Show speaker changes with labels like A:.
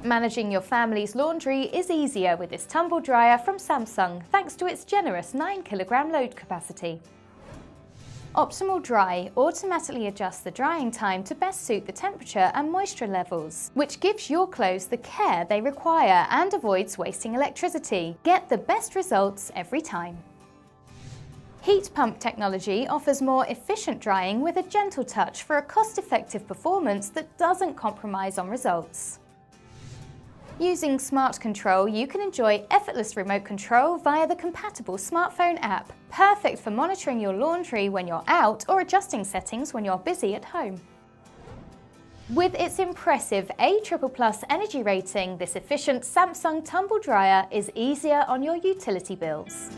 A: Managing your family's laundry is easier with this tumble dryer from Samsung thanks to its generous 9 kg load capacity. OptimalDry automatically adjusts the drying time to best suit the temperature and moisture levels, which gives your clothes the care they require and avoids wasting electricity. Get the best results every time. Heat pump technology offers more efficient drying with a gentle touch for a cost-effective performance that doesn't compromise on results. Using Smart Control, you can enjoy effortless remote control via the compatible smartphone app, perfect for monitoring your laundry when you're out or adjusting settings when you're busy at home. With its impressive A++ energy rating, this efficient Samsung tumble dryer is easier on your utility bills.